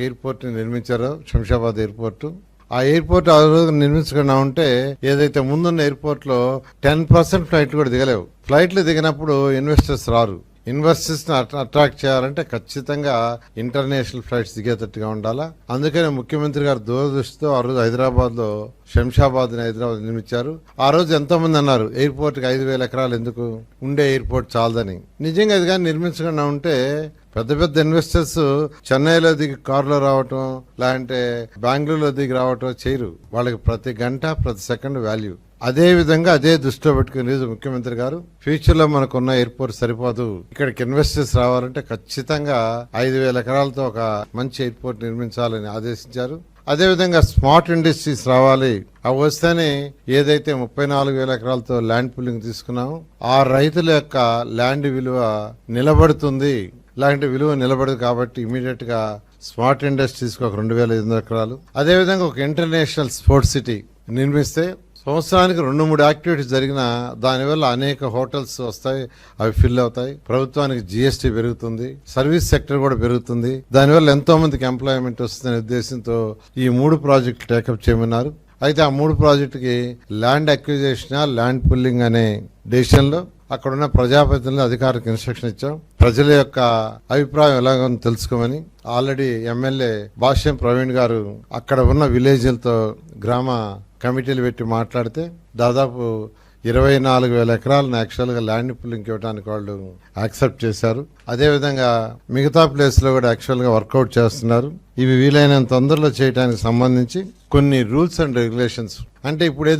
Airport ని నిర్మించారో Shamshabad airport. ఆ airport ఆ రోజు నిర్మించకుండా ఉంటే ఏదైతే ముందున్న ఎయిర్పోర్ట్ లో 10% ఫ్లైట్లు కూడా దిగలేవు. ఫ్లైట్లు దిగినప్పుడు ఇన్వెస్టర్స్ రారు. ఇన్వెస్టర్స్ ని అట్రాక్ట్ చేయాలంటే ఖచ్చితంగా ఇంటర్నేషనల్ ఫ్లైట్స్ దిగేటట్టుగా ఉండాలా. అందుకనే ముఖ్యమంత్రి గారు దూరదృష్టితో ఆ రోజు హైదరాబాద్ లో శంషాబాద్ హైదరాబాద్ నిర్మించారు. ఆ రోజు ఎంతో మంది అన్నారు ఎయిర్పోర్ట్ కి 5,000 ఎకరాలు ఎందుకు, ఉండే ఎయిర్పోర్ట్ చాలదని. నిజంగా అది కానీ నిర్మించకుండా ఉంటే పెద్ద పెద్ద ఇన్వెస్టర్స్ చెన్నైలో దిగి కారులో రావటం లేదంటే బెంగళూరులో దిగి రావటం చేయరు. వాళ్ళకి ప్రతి గంట ప్రతి సెకండ్ వాల్యూ. అదే విధంగా అదే దృష్టిలో పెట్టుకుని ముఖ్యమంత్రి గారు ఫ్యూచర్ లో మనకున్న ఎయిర్పోర్ట్ సరిపోదు, ఇక్కడికి ఇన్వెస్టర్స్ రావాలంటే ఖచ్చితంగా 5,000 ఎకరాలతో ఒక మంచి ఎయిర్పోర్ట్ నిర్మించాలని ఆదేశించారు. అదేవిధంగా స్మార్ట్ ఇండస్ట్రీస్ రావాలి. అవి వస్తేనే ఏదైతే 34,000 ఎకరాలతో ల్యాండ్ పూలింగ్ తీసుకున్నామో ఆ రైతుల యొక్క ల్యాండ్ విలువ నిలబడుతుంది. ఇలాంటి విలువ నిలబడదు కాబట్టి ఇమీడియట్ గా స్మార్ట్ ఇండస్ట్రీస్ కి ఒక 2,500 ఎకరాలు, అదేవిధంగా ఒక ఇంటర్నేషనల్ స్పోర్ట్స్ సిటీ నిర్మిస్తే సంవత్సరానికి 2-3 యాక్టివిటీస్ జరిగిన దానివల్ల అనేక హోటల్స్ వస్తాయి, అవి ఫిల్ అవుతాయి. ప్రభుత్వానికి జిఎస్టీ పెరుగుతుంది, సర్వీస్ సెక్టర్ కూడా పెరుగుతుంది. దానివల్ల ఎంతో మందికి ఎంప్లాయ్మెంట్ వస్తుందనే ఉద్దేశంతో ఈ 3 ప్రాజెక్టులు టేకప్ చేయమన్నారు. అయితే ఆ 3 ప్రాజెక్టుకి ల్యాండ్ అక్విజిషన్ ల్యాండ్ పుల్లింగ్ అనే డెసిషన్ లో అక్కడున్న ప్రజాప్రతినిధులు అధికారులకు ఇన్స్ట్రక్షన్ ఇచ్చాం. ప్రజల యొక్క అభిప్రాయం ఎలాగో తెలుసుకోమని. ఆల్రెడీ ఎమ్మెల్యే భాష్యం ప్రవీణ్ గారు అక్కడ ఉన్న విలేజ్లతో గ్రామ కమిటీలు పెట్టి మాట్లాడితే దాదాపు 24,000 ఎకరాలను యాక్చువల్ గా ల్యాండ్ పుల్లింగ్ ఇవ్వడానికి వాళ్ళు యాక్సెప్ట్ చేశారు. అదేవిధంగా మిగతా ప్లేస్ లో కూడా యాక్చువల్ గా వర్కౌట్ చేస్తున్నారు. ఇవి వీలైనంత తొందరలో చేయడానికి సంబంధించి కొన్ని రూల్స్ అండ్ రెగ్యులేషన్స్ అంటే ఇప్పుడు